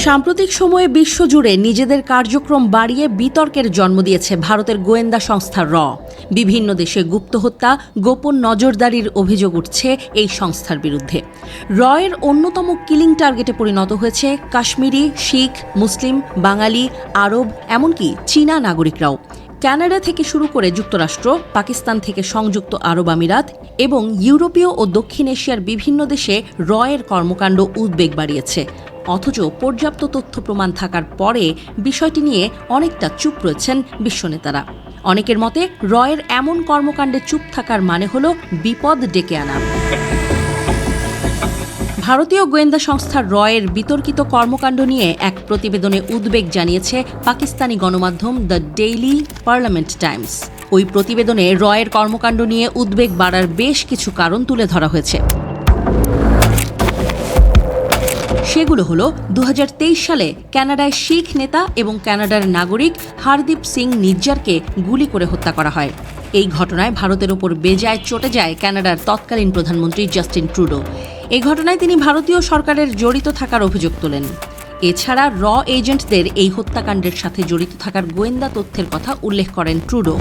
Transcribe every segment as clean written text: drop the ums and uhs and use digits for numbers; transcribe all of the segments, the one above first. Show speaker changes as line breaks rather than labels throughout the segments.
সাম্প্রতিক সময়ে বিশ্বজুড়ে নিজেদের কার্যক্রম বাড়িয়ে বিতর্কের জন্ম দিয়েছে ভারতের গোয়েন্দা সংস্থা র। বিভিন্ন দেশে গুপ্ত হত্যা, গোপন নজরদারির অভিযোগ উঠছে এই সংস্থার বিরুদ্ধে। র এর অন্যতম কিলিং টার্গেটে পরিণত হয়েছে কাশ্মীরি, শিখ, মুসলিম, বাঙালি, আরব, এমনকি চীনা নাগরিকরাও। কানাডা থেকে শুরু করে যুক্তরাষ্ট্র, পাকিস্তান থেকে সংযুক্ত আরব আমিরাত এবং ইউরোপীয় ও দক্ষিণ এশিয়ার বিভিন্ন দেশে র এর কর্মকাণ্ড উদ্বেগ বাড়িয়েছে। অথচ পর্যাপ্ত তথ্য প্রমাণ থাকার পরে বিষয়টি নিয়ে অনেকটা চুপ রয়েছেন বিশ্বনেতারা। অনেকের মতে র এর এমন কর্মকাণ্ডে চুপ থাকার মানে হল বিপদ ডেকে আনা। ভারতীয় গোয়েন্দা সংস্থা র এর বিতর্কিত কর্মকাণ্ড নিয়ে এক প্রতিবেদনে উদ্বেগ জানিয়েছে পাকিস্তানি গণমাধ্যম দ্য ডেইলি পার্লামেন্ট টাইমস। ওই প্রতিবেদনে র এর কর্মকাণ্ড নিয়ে উদ্বেগ বাড়ার বেশ কিছু কারণ তুলে ধরা হয়েছে। সেগুলো হলো 2023 সালে কানাডায় শিখ নেতা এবং কানাডার নাগরিক হরদীপ সিং নিজ্জারকে গুলি করে হত্যা করা হয়। এই ঘটনায় ভারতের ওপর বেজায় চটে যায় কানাডার তৎকালীন প্রধানমন্ত্রী জাস্টিন ট্রুডো। এই ঘটনায় তিনি ভারতীয় সরকারের জড়িত থাকার অভিযোগ তোলেন। এছাড়া র এজেন্টদের এই হত্যাকাণ্ডের সাথে জড়িত থাকার গোয়েন্দা তথ্যের কথা উল্লেখ করেন ট্রুডো।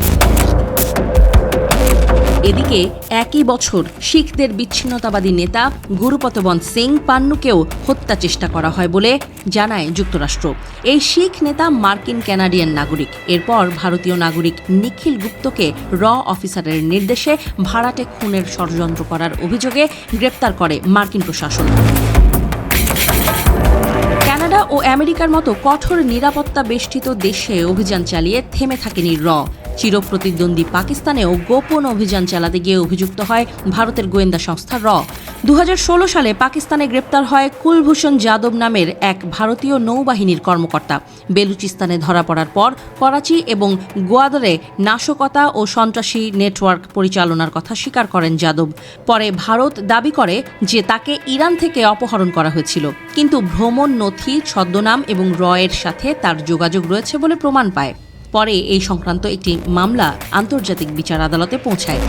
এদিকে একই বছর শিখদের বিচ্ছিন্নতাবাদী নেতা গুরুপতবন্ত সিং পান্নুকেও হত্যা চেষ্টা করা হয় বলে জানায় যুক্তরাষ্ট্র। এই শিখ নেতা মার্কিন ক্যানাডিয়ান নাগরিক। এরপর ভারতীয় নাগরিক নিখিল গুপ্তকে র অফিসারের নির্দেশে ভাড়াটে খুনের ষড়যন্ত্র করার অভিযোগে গ্রেপ্তার করে মার্কিন প্রশাসন। কানাডা ও আমেরিকার মতো কঠোর নিরাপত্তা বেষ্টিত দেশে অভিযান চালিয়ে থেমে থাকেনি র। চিরপ্রতিদ্বন্দ্বী পাকিস্তানেও গোপন অভিযান চালাতে গিয়ে অভিযুক্ত হয় ভারতের গোয়েন্দা সংস্থা র। 2016 সালে পাকিস্তানে গ্রেপ্তার হয় কুলভূষণ যাদব নামের এক ভারতীয় নৌবাহিনীর কর্মকর্তা। বেলুচিস্তানে ধরা পড়ার পর করাচি এবং গোয়াদরে নাশকতা ও সন্ত্রাসী নেটওয়ার্ক পরিচালনার কথা স্বীকার করেন যাদব। পরে ভারত দাবি করে যে তাকে ইরান থেকে অপহরণ করা হয়েছিল, কিন্তু ভ্রমণ নথি, ছদ্মনাম এবং র এর সাথে তার যোগাযোগ রয়েছে বলে প্রমাণ পায়। পরে এই সংক্রান্ত একটি মামলা আন্তর্জাতিক বিচার আদালতে পৌঁছায়।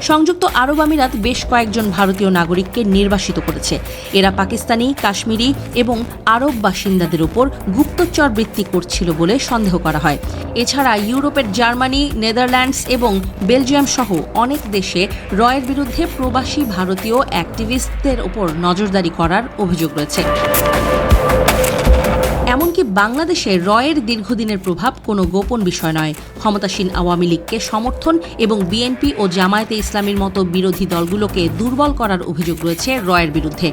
সংযুক্ত আরব আমিরাত বেশ কয়েকজন ভারতীয় নাগরিককে নির্বাসিত করেছে। এরা পাকিস্তানি, কাশ্মীরি এবং আরব বাসিন্দাদের উপর গুপ্তচর বৃত্তি করছিল বলে সন্দেহ করা হয়। এছাড়া ইউরোপের জার্মানি, নেদারল্যান্ডস এবং বেলজিয়াম সহ অনেক দেশে র এর বিরুদ্ধে প্রবাসী ভারতীয় অ্যাক্টিভিস্টদের উপর নজরদারি করার অভিযোগ রয়েছে। এমনকি বাংলাদেশে র এর দীর্ঘদিনের প্রভাব কোনো গোপন বিষয় নয়। ক্ষমতাসীন আওয়ামী লীগকে সমর্থন এবং বিএনপি ও জামায়াতে ইসলামীর মতো বিরোধী দলগুলোকে দুর্বল করার অভিযোগ রয়েছে র এর বিরুদ্ধে।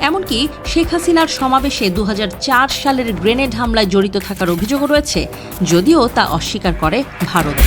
এমনকি শেখ হাসিনার সমাবেশে 2004 সালের গ্রেনেড হামলায় জড়িত থাকার অভিযোগও রয়েছে, যদিও তা অস্বীকার করে ভারত।